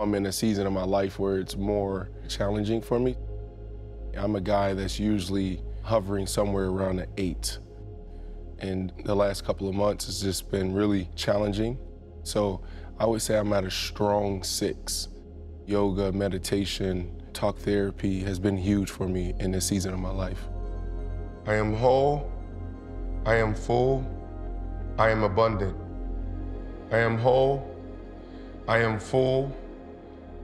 I'm in a season of my life where it's more challenging for me. I'm a guy that's usually hovering somewhere around an 8. And the last couple of months has just been really challenging. So I would say I'm at a strong 6. Yoga, meditation, talk therapy has been huge for me in this season of my life. I am whole, I am full, I am abundant. I am whole, I am full,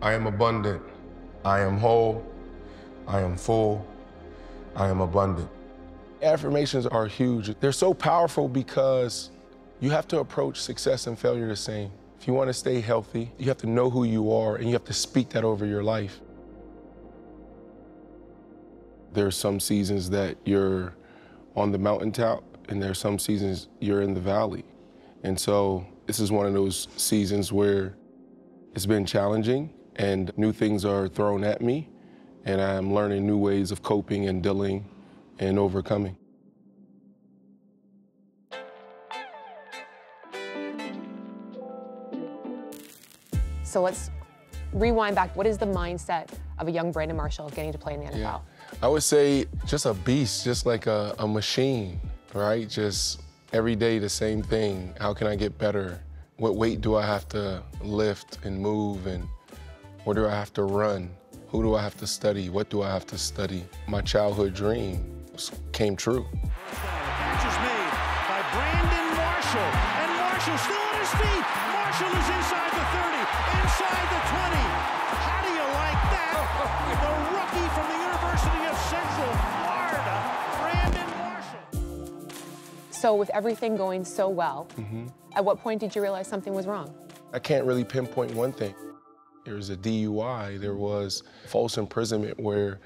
I am abundant. I am whole, I am full, I am abundant. Affirmations are huge. They're so powerful because you have to approach success and failure the same. If you want to stay healthy, you have to know who you are and you have to speak that over your life. There's some seasons that you're on the mountaintop and there's some seasons you're in the valley. And so this is one of those seasons where it's been challenging and new things are thrown at me and I'm learning new ways of coping and dealing and overcoming. So let's rewind back. What is the mindset of a young Brandon Marshall getting to play in the NFL? Yeah. I would say just a beast, just like a machine, right? Just every day the same thing. How can I get better? What weight do I have to lift and move, and where do I have to run? Who do I have to study? What do I have to study? My childhood dream came true. Catch is made by Brandon Marshall, and Marshall still on his feet. Marshall is inside the 30, inside the 20. How do you like that? The rookie from the University of Central Florida, Brandon Marshall. So with everything going so well, at what point did you realize something was wrong? I can't really pinpoint one thing. There was a DUI, there was false imprisonment where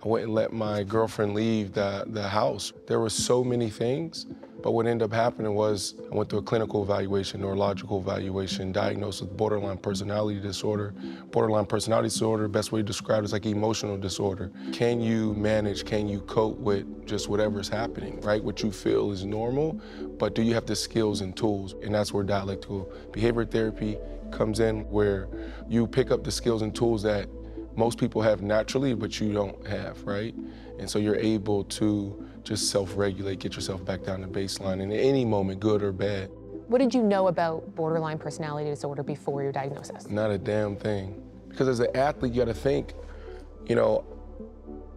I wouldn't let my girlfriend leave the house. There were so many things, but what ended up happening was I went through a clinical evaluation, neurological evaluation, diagnosed with borderline personality disorder. Borderline personality disorder, best way to describe it is like emotional disorder. Can you manage, can you cope with just whatever's happening, right? What you feel is normal, but do you have the skills and tools? And that's where dialectical behavior therapy comes in, where you pick up the skills and tools that most people have naturally, but you don't have, right? And so you're able to just self-regulate, get yourself back down to baseline in any moment, good or bad. What did you know about borderline personality disorder before your diagnosis? Not a damn thing. Because as an athlete, you gotta think, you know,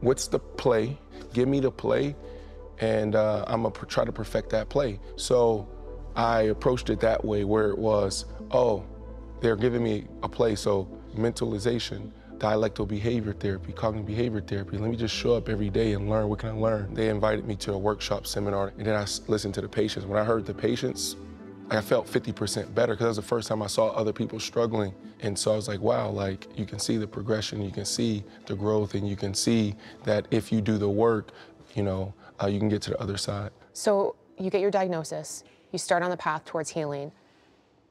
what's the play? Give me the play, and I'm gonna try to perfect that play. So I approached it that way, where it was, oh, they're giving me a play, so mentalization, dialectical behavior therapy, cognitive behavior therapy. Let me just show up every day and learn. What can I learn? They invited me to a workshop seminar, and then I listened to the patients. When I heard the patients, I felt 50% better, because that was the first time I saw other people struggling. And so I was like, wow, like, you can see the progression, you can see the growth, and you can see that if you do the work, you know, you can get to the other side. So you get your diagnosis, you start on the path towards healing,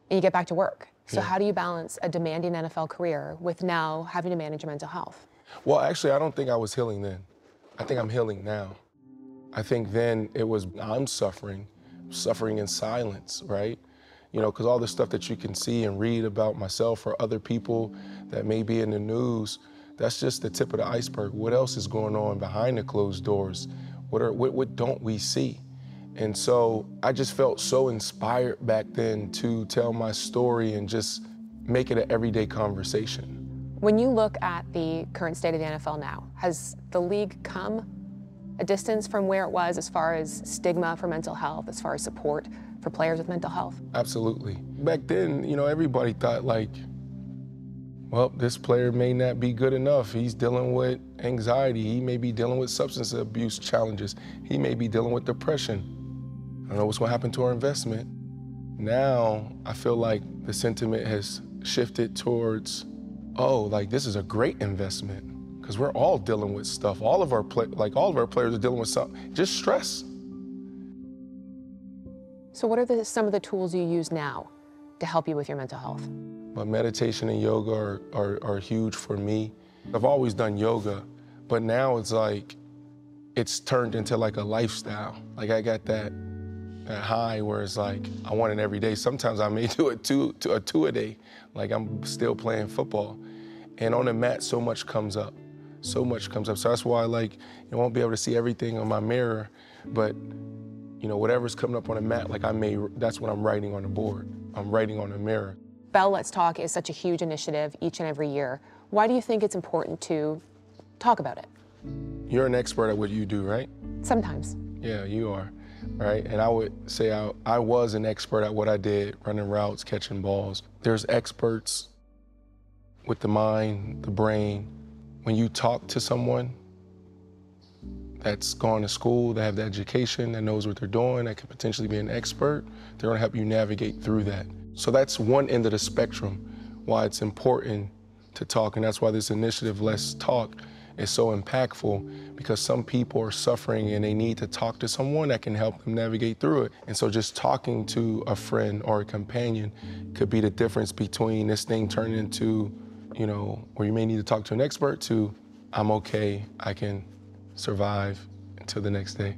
and you get back to work. So how do you balance a demanding NFL career with now having to manage your mental health? Well, actually, I don't think I was healing then. I think I'm healing now. I think then it was, I'm suffering in silence, right? You know, because all the stuff that you can see and read about myself or other people that may be in the news, that's just the tip of the iceberg. What else is going on behind the closed doors? What don't we see? And so I just felt so inspired back then to tell my story and just make it an everyday conversation. When you look at the current state of the NFL now, has the league come a distance from where it was as far as stigma for mental health, as far as support for players with mental health? Absolutely. Back then, you know, everybody thought like, well, this player may not be good enough. He's dealing with anxiety. He may be dealing with substance abuse challenges. He may be dealing with depression. I don't know what's gonna happen to our investment. Now, I feel like the sentiment has shifted towards, oh, like this is a great investment, because we're all dealing with stuff. All of our players are dealing with something, just stress. So what are some of the tools you use now to help you with your mental health? But meditation and yoga are huge for me. I've always done yoga, but now it's like, it's turned into like a lifestyle. Like I got that that high where it's like, I want it every day. Sometimes I may do a two a day, like I'm still playing football. And on the mat, so much comes up. So much comes up. So that's why, like, you won't be able to see everything on my mirror, but whatever's coming up on the mat, like that's what I'm writing on the board. I'm writing on the mirror. Bell Let's Talk is such a huge initiative each and every year. Why do you think it's important to talk about it? You're an expert at what you do, right? Sometimes. Yeah, you are, right? And I would say I was an expert at what I did, running routes, catching balls. There's experts with the mind, the brain. When you talk to someone that's gone to school, that have the education, that knows what they're doing, that could potentially be an expert, they're gonna help you navigate through that. So that's one end of the spectrum, why it's important to talk, and that's why this initiative, Let's Talk, is so impactful, because some people are suffering and they need to talk to someone that can help them navigate through it. And so just talking to a friend or a companion could be the difference between this thing turning into, where you may need to talk to an expert, to I'm okay, I can survive until the next day.